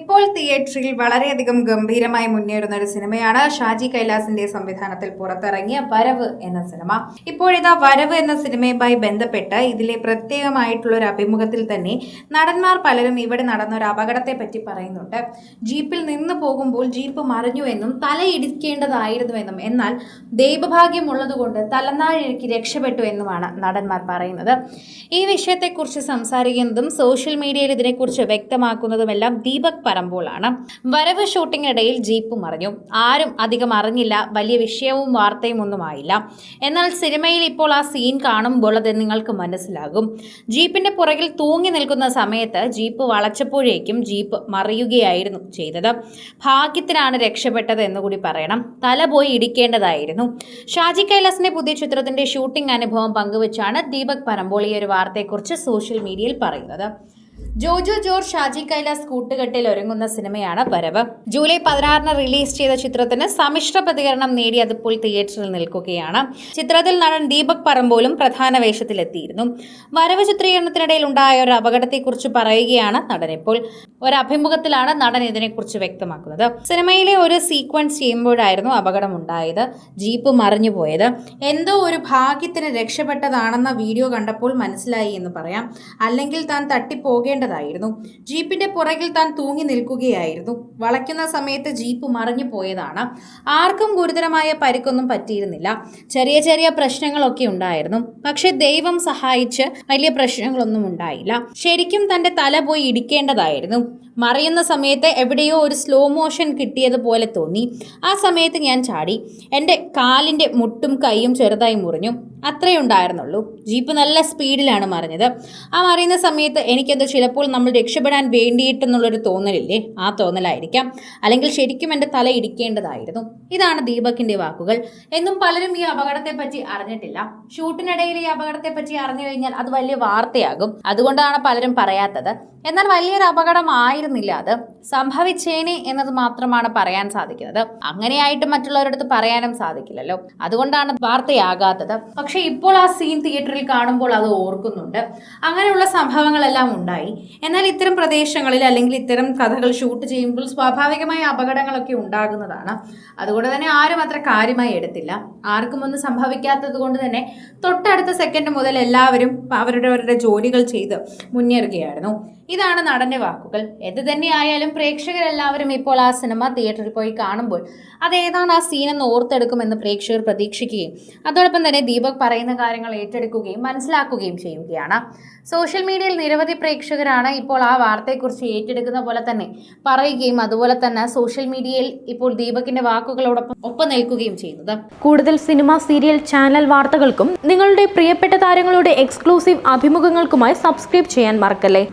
ഇപ്പോൾ തിയേറ്ററിൽ വളരെയധികം ഗംഭീരമായി മുന്നേറുന്ന ഒരു സിനിമയാണ് ഷാജി കൈലാസിന്റെ സംവിധാനത്തിൽ പുറത്തിറങ്ങിയ വരവ് എന്ന സിനിമ. ഇപ്പോഴിതാ വരവ് എന്ന സിനിമയുമായി ബന്ധപ്പെട്ട് ഇതിലെ പ്രത്യേകമായിട്ടുള്ള ഒരു അഭിമുഖത്തിൽ തന്നെ നടന്മാർ പലരും ഇവിടെ നടന്ന ഒരു അപകടത്തെ പറ്റി പറയുന്നുണ്ട്. ജീപ്പിൽ നിന്ന് പോകുമ്പോൾ ജീപ്പ് മറിഞ്ഞുവെന്നും തലയിടിക്കേണ്ടതായിരുന്നുവെന്നും എന്നാൽ ദൈവഭാഗ്യമുള്ളതുകൊണ്ട് തലനാഴിഴക്കി രക്ഷപ്പെട്ടു എന്നുമാണ് നടന്മാർ പറയുന്നത്. ഈ വിഷയത്തെക്കുറിച്ച് സംസാരിക്കുന്നതും സോഷ്യൽ മീഡിയയിൽ ഇതിനെക്കുറിച്ച് വ്യക്തമാക്കുന്നതുമെല്ലാം ദീപക് പറമ്പോളാണ്. വരവ് ഷൂട്ടിങ്ങിനിടയിൽ ജീപ്പ് മറിഞ്ഞു. ആരും അധികം അറിഞ്ഞില്ല. വലിയ വിഷയവും വാർത്തയും ഒന്നുമായില്ല. എന്നാൽ സിനിമയിൽ ഇപ്പോൾ ആ സീൻ കാണുമ്പോൾ അത് നിങ്ങൾക്ക് മനസ്സിലാകും. ജീപ്പിന്റെ പുറകിൽ തൂങ്ങി നിൽക്കുന്ന സമയത്ത് ജീപ്പ് വളച്ചപ്പോഴേക്കും ജീപ്പ് മറിയുകയായിരുന്നു ചെയ്തത്. ഭാഗ്യത്തിനാണ് രക്ഷപ്പെട്ടത് എന്നുകൂടി പറയണം. തല പോയി ഇടിക്കേണ്ടതായിരുന്നു. ഷാജി കൈലാസിന്റെ പുതിയ ചിത്രത്തിന്റെ ഷൂട്ടിംഗ് അനുഭവം പങ്കുവച്ചാണ് ദീപക് പറമ്പോൾ ഈ ഒരു വാർത്തയെക്കുറിച്ച് സോഷ്യൽ മീഡിയയിൽ പറയുന്നത്. ജോജോ ജോർജ് ഷാജി കൈലാസ് കൂട്ടുകെട്ടിൽ ഒരുങ്ങുന്ന സിനിമയാണ് വരവ്. ജൂലൈ 16 റിലീസ് ചെയ്ത ചിത്രത്തിന് സമ്മിശ്ര പ്രതികരണം നേടി അതിപ്പോൾ തിയേറ്ററിൽ നിൽക്കുകയാണ്. ചിത്രത്തിൽ നടൻ ദീപക് പറമ്പോലും പ്രധാന വേഷത്തിലെത്തിയിരുന്നു. വരവ് ചിത്രീകരണത്തിനിടയിൽ ഉണ്ടായ ഒരു അപകടത്തെക്കുറിച്ച് പറയുകയാണ് നടൻ. ഇപ്പോൾ ഒരു അഭിമുഖത്തിലാണ് നടൻ ഇതിനെക്കുറിച്ച് വ്യക്തമാക്കുന്നത്. സിനിമയിലെ ഒരു സീക്വൻസ് ചെയ്യുമ്പോഴായിരുന്നു അപകടമുണ്ടായത്. ജീപ്പ് മറിഞ്ഞു പോയത് എന്തോ ഒരു ഭാഗ്യത്തിന് രക്ഷപ്പെട്ടതാണെന്ന വീഡിയോ കണ്ടപ്പോൾ മനസ്സിലായി എന്ന് പറയാം. അല്ലെങ്കിൽ താൻ തട്ടിപ്പോകേണ്ടതായിരുന്നു. ജീപ്പിന്റെ പുറകിൽ താൻ തൂങ്ങി നിൽക്കുകയായിരുന്നു. വളയ്ക്കുന്ന സമയത്ത് ജീപ്പ് മറിഞ്ഞു പോയതാണ്. ആർക്കും ഗുരുതരമായ പരിക്കൊന്നും പറ്റിയിരുന്നില്ല. ചെറിയ ചെറിയ പ്രശ്നങ്ങളൊക്കെ ഉണ്ടായിരുന്നു. പക്ഷെ ദൈവം സഹായിച്ച് വലിയ പ്രശ്നങ്ങളൊന്നും ഉണ്ടായില്ല. ശരിക്കും തന്റെ തല പോയി ഇടിക്കേണ്ടതായിരുന്നു. മറിയുന്ന സമയത്ത് എവിടെയോ ഒരു സ്ലോ മോഷൻ കിട്ടിയതുപോലെ തോന്നി. ആ സമയത്ത് ഞാൻ ചാടി. എൻ്റെ കാലിൻ്റെ മുട്ടും കൈയും ചെറുതായി മുറിഞ്ഞു. അത്രയേ ഉണ്ടായിരുന്നുള്ളൂ. ജീപ്പ് നല്ല സ്പീഡിലാണ് മറിഞ്ഞത്. ആ മറിയുന്ന സമയത്ത് എനിക്കെന്തോ ചിലപ്പോൾ നമ്മൾ രക്ഷപ്പെടാൻ വേണ്ടിയിട്ടെന്നുള്ളൊരു തോന്നലില്ലേ, ആ തോന്നലായിരിക്കാം. അല്ലെങ്കിൽ ശരിക്കും എൻ്റെ തല ഇടിക്കേണ്ടതായിരുന്നു. ഇതാണ് ദീപകിൻ്റെ വാക്കുകൾ. എന്നും പലരും ഈ അപകടത്തെ പറ്റി അറിഞ്ഞിട്ടില്ല. ഷൂട്ടിനിടയിൽ ഈ അപകടത്തെ പറ്റി അറിഞ്ഞു കഴിഞ്ഞാൽ അത് വലിയ വാർത്തയാകും. അതുകൊണ്ടാണ് പലരും പറയാത്തത്. എന്നാൽ വലിയൊരു അപകടമായിരുന്നില്ല അത്. സംഭവിച്ചേനെ എന്നത് മാത്രമാണ് പറയാൻ സാധിക്കുന്നത്. അങ്ങനെയായിട്ട് മറ്റുള്ളവരടുത്ത് പറയാനും സാധിക്കില്ലല്ലോ. അതുകൊണ്ടാണ് വാർത്തയാകാത്തത്. പക്ഷെ ഇപ്പോൾ ആ സീൻ തിയേറ്ററിൽ കാണുമ്പോൾ അത് ഓർക്കുന്നുണ്ട്. അങ്ങനെയുള്ള സംഭവങ്ങളെല്ലാം ഉണ്ടായി. എന്നാൽ ഇത്തരം പ്രദേശങ്ങളിൽ അല്ലെങ്കിൽ ഇത്തരം കഥകൾ ഷൂട്ട് ചെയ്യുമ്പോൾ സ്വാഭാവികമായ അപകടങ്ങളൊക്കെ ഉണ്ടാകുന്നതാണ്. അതുകൊണ്ട് തന്നെ ആരും അത്ര കാര്യമായി എടുത്തില്ല. ആർക്കും ഒന്നും സംഭവിക്കാത്തത് കൊണ്ട് തന്നെ തൊട്ടടുത്ത സെക്കൻഡ് മുതൽ എല്ലാവരും അവരുടെ ജോലികൾ ചെയ്ത് മുന്നേറുകയായിരുന്നു. ഇതാണ് നടന്റെ വാക്കുകൾ. എന്ത് തന്നെയായാലും പ്രേക്ഷകരെല്ലാവരും ഇപ്പോൾ ആ സിനിമ തിയേറ്ററിൽ പോയി കാണുമ്പോൾ അതേതാണ് ആ സീനെന്ന് ഓർത്തെടുക്കുമെന്ന് പ്രേക്ഷകർ പ്രതീക്ഷിക്കുകയും അതോടൊപ്പം തന്നെ ദീപക് പറയുന്ന കാര്യങ്ങൾ ഏറ്റെടുക്കുകയും മനസ്സിലാക്കുകയും ചെയ്യുകയാണ്. സോഷ്യൽ മീഡിയയിൽ നിരവധി പ്രേക്ഷകരാണ് ഇപ്പോൾ ആ വാർത്തയെക്കുറിച്ച് ഏറ്റെടുക്കുന്ന പോലെ തന്നെ പറയുകയും അതുപോലെ തന്നെ സോഷ്യൽ മീഡിയയിൽ ഇപ്പോൾ ദീപകിന്റെ വാക്കുകളോടൊപ്പം ഒപ്പം നിൽക്കുകയും ചെയ്യുന്നത്. കൂടുതൽ സിനിമ, സീരിയൽ, ചാനൽ വാർത്തകൾക്കും നിങ്ങളുടെ പ്രിയപ്പെട്ട താരങ്ങളുടെ എക്സ്ക്ലൂസീവ് അഭിമുഖങ്ങൾക്കുമായി സബ്സ്ക്രൈബ് ചെയ്യാൻ മറക്കല്ലേ.